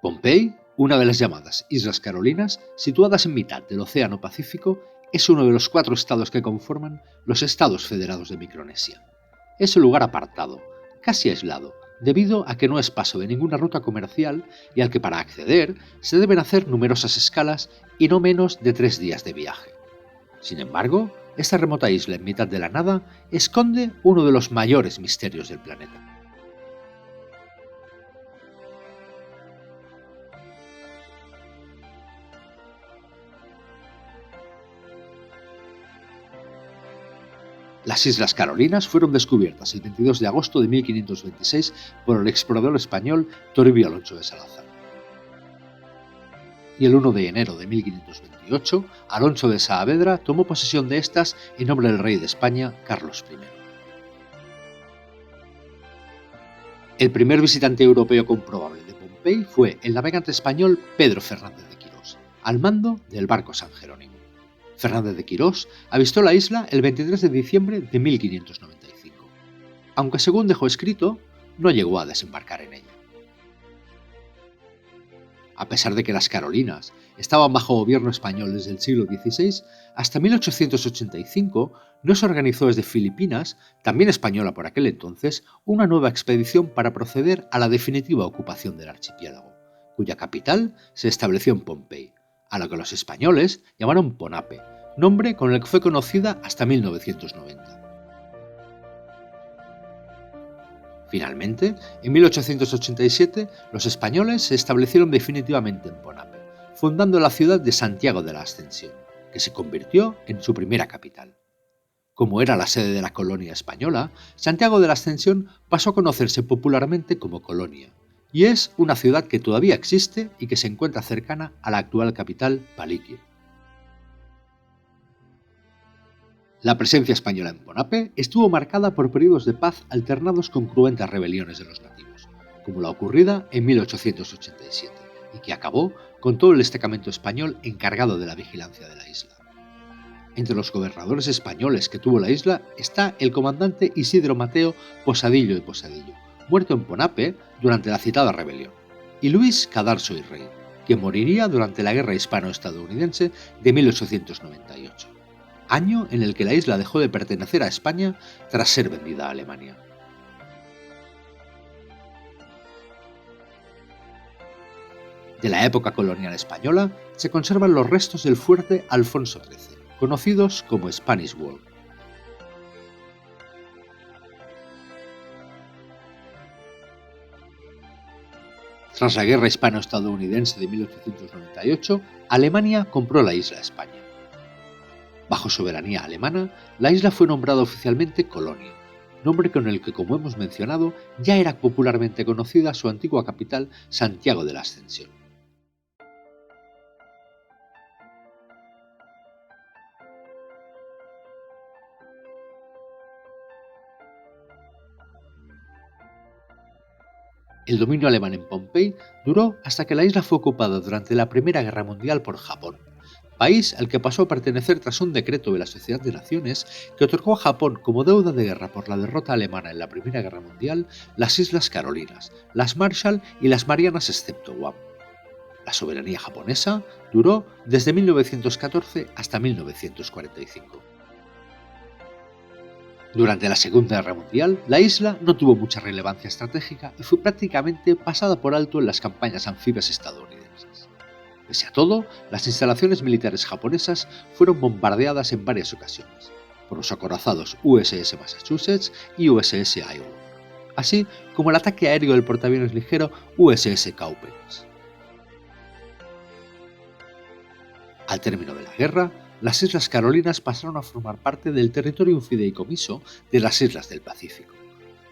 Pompey, una de las llamadas Islas Carolinas, situadas en mitad del Océano Pacífico, es uno de los 4 estados que conforman los Estados Federados de Micronesia. Es un lugar apartado, casi aislado, debido a que no es paso de ninguna ruta comercial y al que para acceder se deben hacer numerosas escalas y no menos de 3 días de viaje. Sin embargo, esta remota isla en mitad de la nada esconde uno de los mayores misterios del planeta. Las Islas Carolinas fueron descubiertas el 22 de agosto de 1526 por el explorador español Toribio Alonso de Salazar. Y el 1 de enero de 1528, Alonso de Saavedra tomó posesión de estas en nombre del rey de España, Carlos I. El primer visitante europeo comprobable de Pompey fue el navegante español Pedro Fernández de Quirós, al mando del barco San Jerónimo. Fernández de Quirós avistó la isla el 23 de diciembre de 1595, aunque según dejó escrito, no llegó a desembarcar en ella. A pesar de que las Carolinas estaban bajo gobierno español desde el siglo XVI, hasta 1885 no se organizó desde Filipinas, también española por aquel entonces, una nueva expedición para proceder a la definitiva ocupación del archipiélago, cuya capital se estableció en Pompey, a la que los españoles llamaron Ponape, nombre con el que fue conocida hasta 1990. Finalmente, en 1887, los españoles se establecieron definitivamente en Ponape, fundando la ciudad de Santiago de la Ascensión, que se convirtió en su primera capital. Como era la sede de la colonia española, Santiago de la Ascensión pasó a conocerse popularmente como Colonia, y es una ciudad que todavía existe y que se encuentra cercana a la actual capital, Palikir. La presencia española en Ponape estuvo marcada por periodos de paz alternados con cruentas rebeliones de los nativos, como la ocurrida en 1887, y que acabó con todo el destacamento español encargado de la vigilancia de la isla. Entre los gobernadores españoles que tuvo la isla está el comandante Isidro Mateo Posadillo y Posadillo, muerto en Ponape durante la citada rebelión, y Luis Cadarso y Rey, que moriría durante la Guerra Hispano-Estadounidense de 1898. Año en el que la isla dejó de pertenecer a España tras ser vendida a Alemania. De la época colonial española se conservan los restos del fuerte Alfonso XIII, conocidos como Spanish Wall. Tras la Guerra Hispano-Estadounidense de 1898, Alemania compró la isla a España. Bajo soberanía alemana, la isla fue nombrada oficialmente Colonia, nombre con el que, como hemos mencionado, ya era popularmente conocida su antigua capital, Santiago de la Ascensión. El dominio alemán en Pompey duró hasta que la isla fue ocupada durante la Primera Guerra Mundial por Japón, país al que pasó a pertenecer tras un decreto de la Sociedad de Naciones que otorgó a Japón como deuda de guerra por la derrota alemana en la Primera Guerra Mundial las Islas Carolinas, las Marshall y las Marianas excepto Guam. La soberanía japonesa duró desde 1914 hasta 1945. Durante la Segunda Guerra Mundial, la isla no tuvo mucha relevancia estratégica y fue prácticamente pasada por alto en las campañas anfibias estadounidenses. Pese a todo, las instalaciones militares japonesas fueron bombardeadas en varias ocasiones, por los acorazados USS Massachusetts y USS Iowa, así como el ataque aéreo del portaaviones ligero USS Cowpens. Al término de la guerra, las Islas Carolinas pasaron a formar parte del territorio en fideicomiso de las Islas del Pacífico,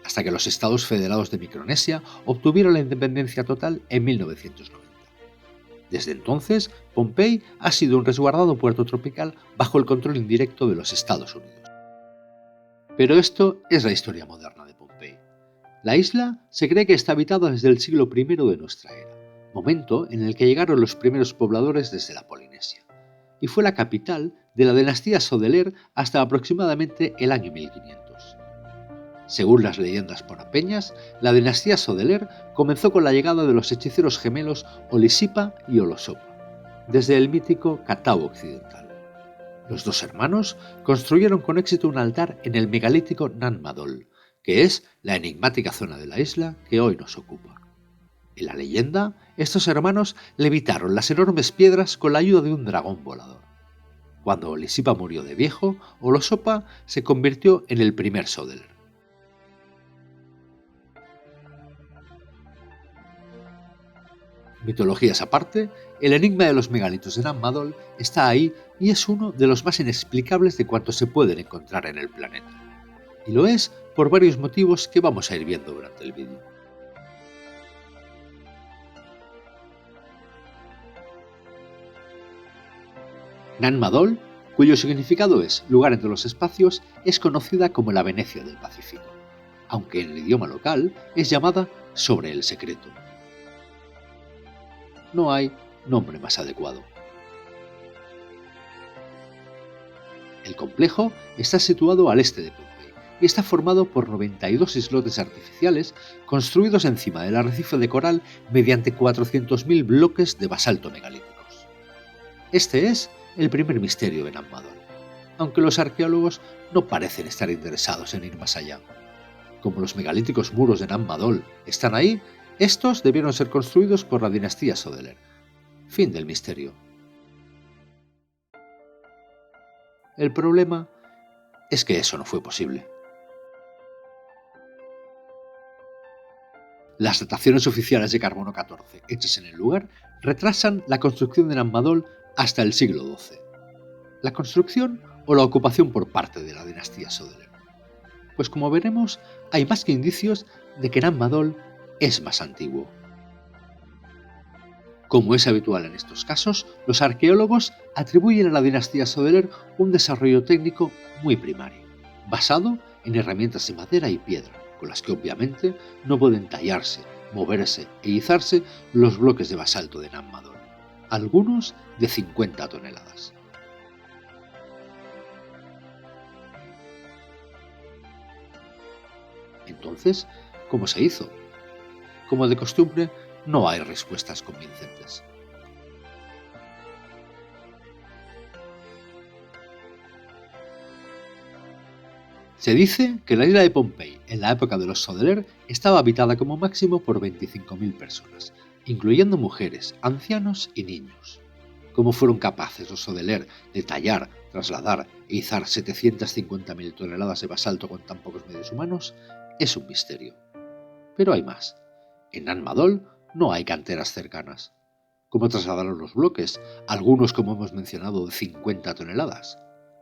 hasta que los Estados Federados de Micronesia obtuvieron la independencia total en 1990. Desde entonces, Pompey ha sido un resguardado puerto tropical bajo el control indirecto de los Estados Unidos. Pero esto es la historia moderna de Pompey. La isla se cree que está habitada desde el siglo I de nuestra era, momento en el que llegaron los primeros pobladores desde la Polinesia, y fue la capital de la dinastía Sodeler hasta aproximadamente el año 1500. Según las leyendas ponapeñas, la dinastía Sodeler comenzó con la llegada de los hechiceros gemelos Olisipa y Olosopa, desde el mítico Catao occidental. Los dos hermanos construyeron con éxito un altar en el megalítico Nan Madol, que es la enigmática zona de la isla que hoy nos ocupa. En la leyenda, estos hermanos levitaron las enormes piedras con la ayuda de un dragón volador. Cuando Olisipa murió de viejo, Olosopa se convirtió en el primer Sodeler. Mitologías aparte, el enigma de los megalitos de Nan Madol está ahí y es uno de los más inexplicables de cuantos se pueden encontrar en el planeta. Y lo es por varios motivos que vamos a ir viendo durante el vídeo. Nan Madol, cuyo significado es lugar entre los espacios, es conocida como la Venecia del Pacífico, aunque en el idioma local es llamada Sobre el Secreto. No hay nombre más adecuado. El complejo está situado al este de Pompey y está formado por 92 islotes artificiales construidos encima del arrecife de coral mediante 400.000 bloques de basalto megalíticos. Este es el primer misterio de Nan Madol, aunque los arqueólogos no parecen estar interesados en ir más allá. Como los megalíticos muros de Nan Madol están ahí, estos debieron ser construidos por la dinastía Sodeler. Fin del misterio. El problema es que eso no fue posible. Las dataciones oficiales de carbono 14 hechas en el lugar retrasan la construcción de Nan Madol hasta el siglo XII. ¿La construcción o la ocupación por parte de la dinastía Sodeler? Pues como veremos, hay más que indicios de que Nan Madol es más antiguo. Como es habitual en estos casos, los arqueólogos atribuyen a la dinastía Sodeler un desarrollo técnico muy primario, basado en herramientas de madera y piedra, con las que obviamente no pueden tallarse, moverse e izarse los bloques de basalto de Nan Madol, algunos de 50 toneladas. Entonces, ¿cómo se hizo? Como de costumbre, no hay respuestas convincentes. Se dice que la isla de Pompey, en la época de los Sodeler, estaba habitada como máximo por 25.000 personas, incluyendo mujeres, ancianos y niños. ¿Cómo fueron capaces los Sodeler de tallar, trasladar e izar 750.000 toneladas de basalto con tan pocos medios humanos? Es un misterio. Pero hay más. En Nan Madol no hay canteras cercanas. ¿Cómo trasladaron los bloques, algunos como hemos mencionado de 50 toneladas?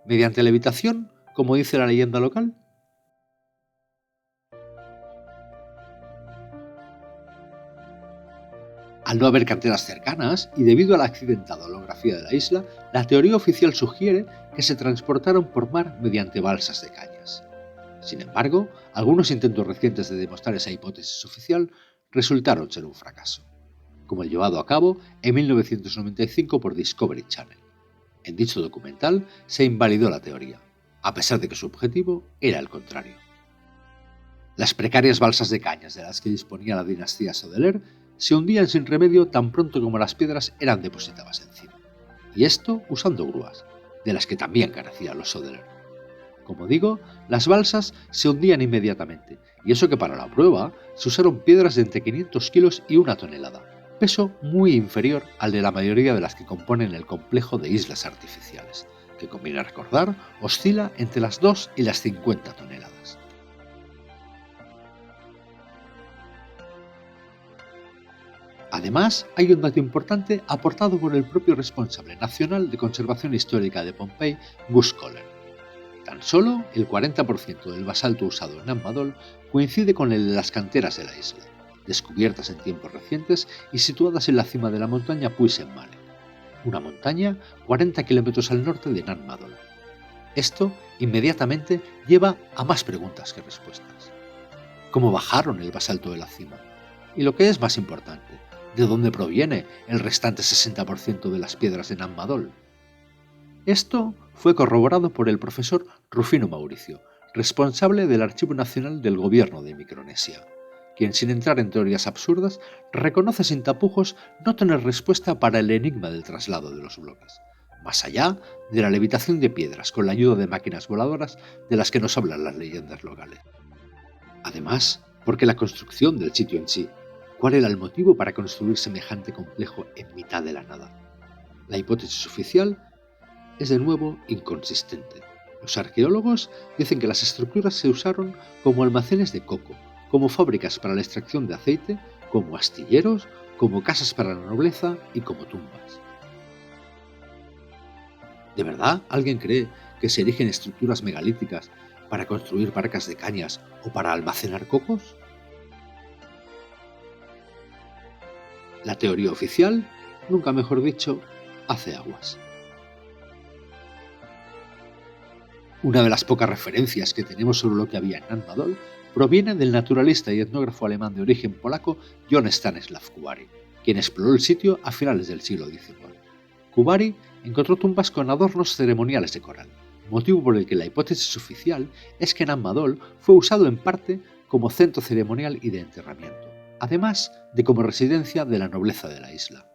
¿Mediante levitación, como dice la leyenda local? Al no haber canteras cercanas y debido a la accidentada orografía de la isla, la teoría oficial sugiere que se transportaron por mar mediante balsas de cañas. Sin embargo, algunos intentos recientes de demostrar esa hipótesis oficial resultaron ser un fracaso, como el llevado a cabo en 1995 por Discovery Channel. En dicho documental se invalidó la teoría, a pesar de que su objetivo era el contrario. Las precarias balsas de cañas de las que disponía la dinastía Sodeler se hundían sin remedio tan pronto como las piedras eran depositadas encima, y esto usando grúas, de las que también carecían los Sodeler. Como digo, las balsas se hundían inmediatamente, y eso que para la prueba se usaron piedras de entre 500 kilos y 1 tonelada, peso muy inferior al de la mayoría de las que componen el complejo de islas artificiales, que conviene recordar oscila entre las 2 y las 50 toneladas. Además, hay un dato importante aportado por el propio responsable nacional de conservación histórica de Pompey, Gus Kohler. Tan solo el 40% del basalto usado en Nan Madol coincide con el de las canteras de la isla, descubiertas en tiempos recientes y situadas en la cima de la montaña Puy-en-Malek, una montaña 40 kilómetros al norte de Nan Madol. Esto inmediatamente lleva a más preguntas que respuestas. ¿Cómo bajaron el basalto de la cima? Y lo que es más importante, ¿de dónde proviene el restante 60% de las piedras de Nan Madol? Esto fue corroborado por el profesor Rufino Mauricio, responsable del Archivo Nacional del Gobierno de Micronesia, quien, sin entrar en teorías absurdas, reconoce sin tapujos no tener respuesta para el enigma del traslado de los bloques, más allá de la levitación de piedras con la ayuda de máquinas voladoras de las que nos hablan las leyendas locales. Además, porque la construcción del sitio en sí, ¿cuál era el motivo para construir semejante complejo en mitad de la nada? La hipótesis oficial es de nuevo inconsistente. Los arqueólogos dicen que las estructuras se usaron como almacenes de coco, como fábricas para la extracción de aceite, como astilleros, como casas para la nobleza y como tumbas. ¿De verdad alguien cree que se erigen estructuras megalíticas para construir barcas de cañas o para almacenar cocos? La teoría oficial, nunca mejor dicho, hace aguas. Una de las pocas referencias que tenemos sobre lo que había en Nan Madol proviene del naturalista y etnógrafo alemán de origen polaco Jon Stanislav Kubary, quien exploró el sitio a finales del siglo XIX. Kubary encontró tumbas con adornos ceremoniales de coral, motivo por el que la hipótesis oficial es que Nan Madol fue usado en parte como centro ceremonial y de enterramiento, además de como residencia de la nobleza de la isla.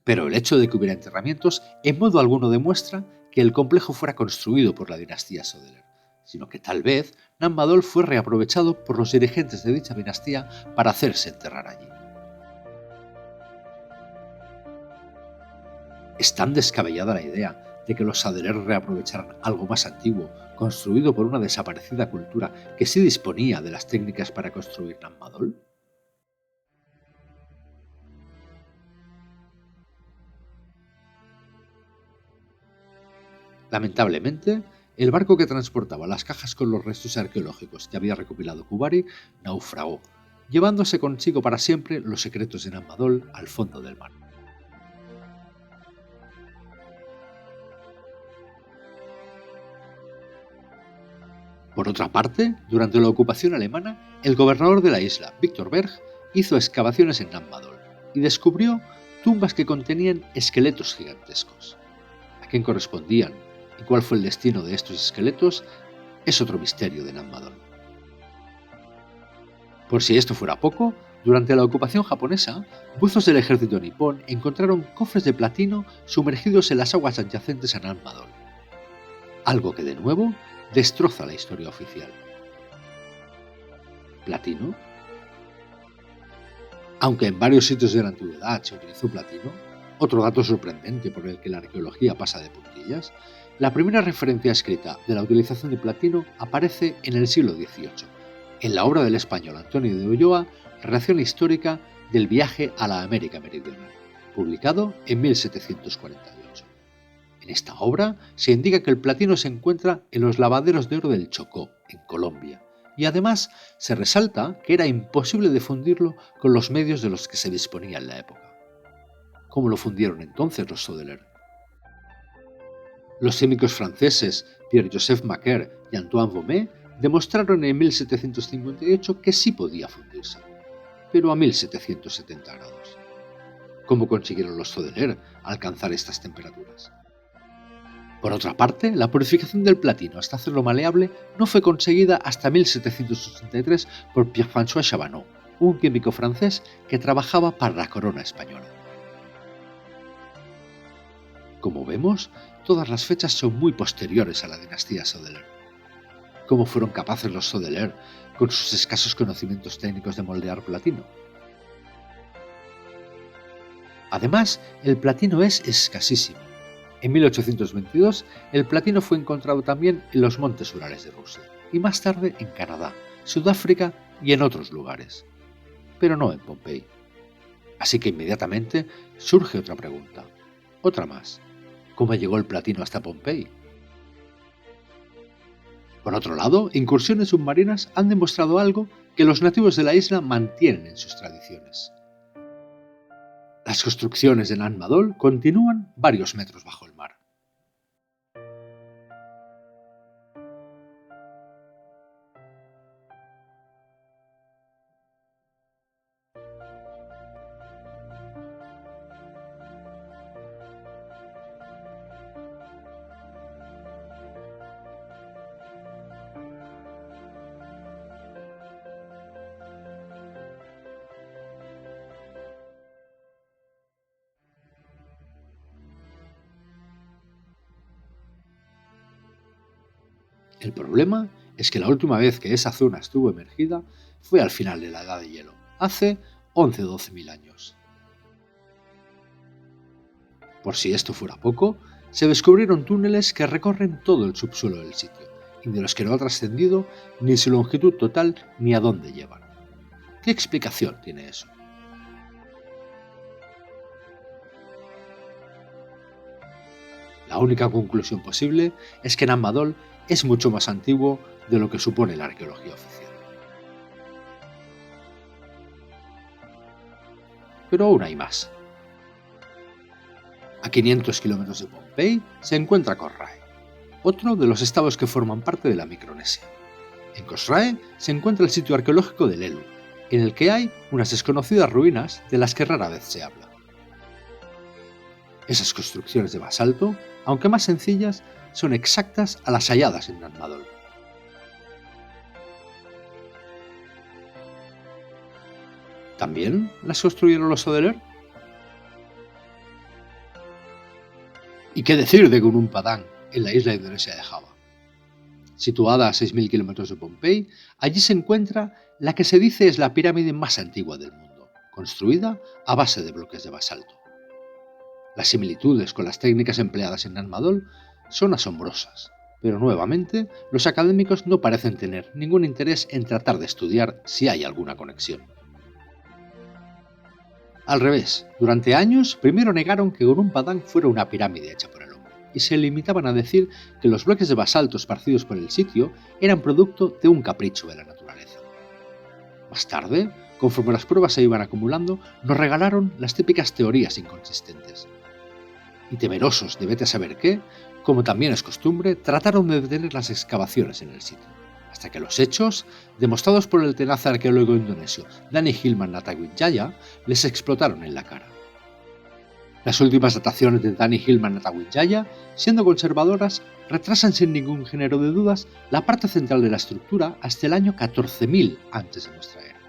Pero el hecho de que hubiera enterramientos en modo alguno demuestra que el complejo fuera construido por la dinastía Sodeler, sino que tal vez Nan Madol fue reaprovechado por los dirigentes de dicha dinastía para hacerse enterrar allí. Es tan descabellada la idea de que los Sadeler reaprovecharan algo más antiguo, construido por una desaparecida cultura que sí disponía de las técnicas para construir Nan Madol. Lamentablemente, el barco que transportaba las cajas con los restos arqueológicos que había recopilado Kubary naufragó, llevándose consigo para siempre los secretos de Nan Madol al fondo del mar. Por otra parte, durante la ocupación alemana, el gobernador de la isla, Viktor Berg, hizo excavaciones en Nan Madol y descubrió tumbas que contenían esqueletos gigantescos. ¿A quién correspondían y cuál fue el destino de estos esqueletos? Es otro misterio de Nan Madol. Por si esto fuera poco, durante la ocupación japonesa, buzos del ejército nipón encontraron cofres de platino sumergidos en las aguas adyacentes a Nan Madol, algo que de nuevo destroza la historia oficial. ¿Platino? Aunque en varios sitios de la antigüedad se utilizó platino, otro dato sorprendente por el que la arqueología pasa de puntillas, la primera referencia escrita de la utilización de platino aparece en el siglo XVIII, en la obra del español Antonio de Ulloa, Relación histórica del viaje a la América Meridional, publicado en 1748. En esta obra se indica que el platino se encuentra en los lavaderos de oro del Chocó, en Colombia, y además se resalta que era imposible de fundirlo con los medios de los que se disponía en la época. ¿Cómo lo fundieron entonces los Sodeler? Los químicos franceses Pierre-Joseph Macquer y Antoine Vomé demostraron en 1758 que sí podía fundirse, pero a 1770 grados. ¿Cómo consiguieron los Sodeler alcanzar estas temperaturas? Por otra parte, la purificación del platino hasta hacerlo maleable no fue conseguida hasta 1783 por Pierre-François Chabanot, un químico francés que trabajaba para la corona española. Como vemos, todas las fechas son muy posteriores a la dinastía Sodeler. ¿Cómo fueron capaces los Sodeler, con sus escasos conocimientos técnicos, de moldear platino? Además, el platino es escasísimo. En 1822, el platino fue encontrado también en los montes Urales de Rusia, y más tarde en Canadá, Sudáfrica y en otros lugares, pero no en Pompey. Así que inmediatamente surge otra pregunta, otra más. ¿Cómo llegó el platino hasta Pompey? Por otro lado, incursiones submarinas han demostrado algo que los nativos de la isla mantienen en sus tradiciones. Las construcciones de Nan Madol continúan varios metros bajo el mar. El problema es que la última vez que esa zona estuvo emergida fue al final de la Edad de Hielo, hace 11 o 12 mil años. Por si esto fuera poco, se descubrieron túneles que recorren todo el subsuelo del sitio, y de los que no ha trascendido ni su longitud total ni a dónde llevan. ¿Qué explicación tiene eso? La única conclusión posible es que Nan Madol es mucho más antiguo de lo que supone la arqueología oficial. Pero aún hay más. A 500 kilómetros de Pohnpei se encuentra Koh-Rae, otro de los estados que forman parte de la Micronesia. En Koh-Rae se encuentra el sitio arqueológico de Lelu, en el que hay unas desconocidas ruinas de las que rara vez se habla. Esas construcciones de basalto, aunque más sencillas, son exactas a las halladas en Nan Madol. ¿También las construyeron los Odeler? ¿Y qué decir de Gunung Padang, en la isla indonesia de Java? Situada a 6.000 kilómetros de Pohnpei, allí se encuentra la que se dice es la pirámide más antigua del mundo, construida a base de bloques de basalto. Las similitudes con las técnicas empleadas en Nan Madol son asombrosas, pero nuevamente los académicos no parecen tener ningún interés en tratar de estudiar si hay alguna conexión. Al revés, durante años primero negaron que Gunung Padang fuera una pirámide hecha por el hombre, y se limitaban a decir que los bloques de basalto esparcidos por el sitio eran producto de un capricho de la naturaleza. Más tarde, conforme las pruebas se iban acumulando, nos regalaron las típicas teorías inconsistentes. Y temerosos de vete a saber qué, como también es costumbre, trataron de detener las excavaciones en el sitio, hasta que los hechos, demostrados por el tenaz arqueólogo indonesio Dani Hilman Natawijaya, les explotaron en la cara. Las últimas dataciones de Dani Hilman Natawijaya, siendo conservadoras, retrasan sin ningún género de dudas la parte central de la estructura hasta el año 14.000 antes de nuestra era,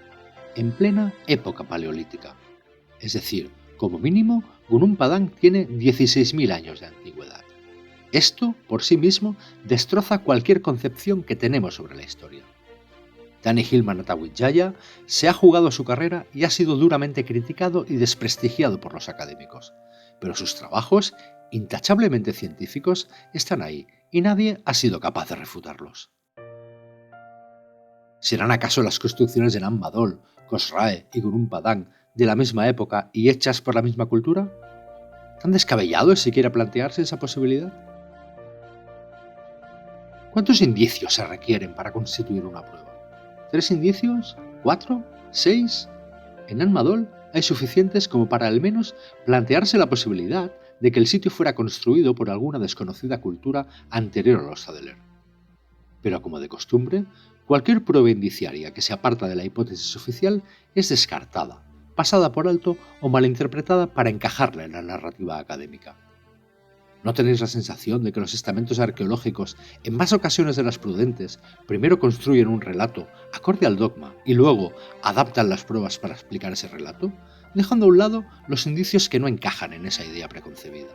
en plena época paleolítica. Es decir, como mínimo, Gunung Padang tiene 16.000 años de antigüedad. Esto, por sí mismo, destroza cualquier concepción que tenemos sobre la historia. Dani Hilman Natawijaya se ha jugado su carrera y ha sido duramente criticado y desprestigiado por los académicos, pero sus trabajos, intachablemente científicos, están ahí y nadie ha sido capaz de refutarlos. ¿Serán acaso las construcciones de Nan Madol, Koh-Rae y Gunung Padang de la misma época y hechas por la misma cultura? ¿Tan descabellado es siquiera plantearse esa posibilidad? ¿Cuántos indicios se requieren para constituir una prueba? ¿3 indicios? ¿4? ¿6? En Nan Madol hay suficientes como para al menos plantearse la posibilidad de que el sitio fuera construido por alguna desconocida cultura anterior a los Odeler. Pero como de costumbre, cualquier prueba indiciaria que se aparta de la hipótesis oficial es descartada, pasada por alto o malinterpretada para encajarla en la narrativa académica. ¿No tenéis la sensación de que los estamentos arqueológicos, en más ocasiones de las prudentes, primero construyen un relato acorde al dogma y luego adaptan las pruebas para explicar ese relato, dejando a un lado los indicios que no encajan en esa idea preconcebida?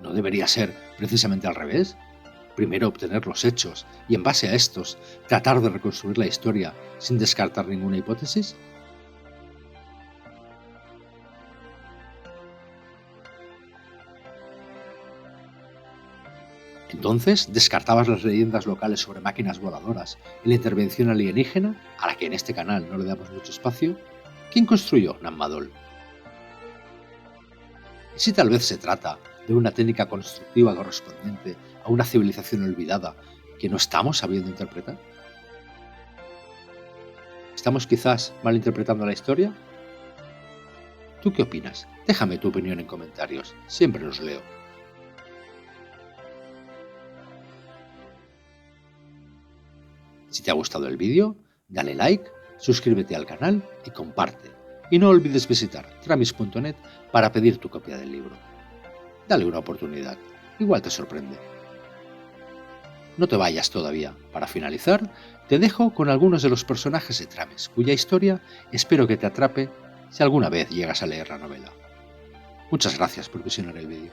¿No debería ser precisamente al revés? Primero obtener los hechos y en base a estos tratar de reconstruir la historia sin descartar ninguna hipótesis. Entonces, ¿descartabas las leyendas locales sobre máquinas voladoras y la intervención alienígena, a la que en este canal no le damos mucho espacio? ¿Quién construyó Nan Madol? ¿Y si tal vez se trata de una técnica constructiva correspondiente a una civilización olvidada que no estamos sabiendo interpretar? ¿Estamos quizás malinterpretando la historia? ¿Tú qué opinas? Déjame tu opinión en comentarios, siempre los leo. Si te ha gustado el vídeo, dale like, suscríbete al canal y comparte. Y no olvides visitar tramis.net para pedir tu copia del libro. Dale una oportunidad, igual te sorprende. No te vayas todavía. Para finalizar, te dejo con algunos de los personajes de Tramis, cuya historia espero que te atrape si alguna vez llegas a leer la novela. Muchas gracias por visionar el vídeo.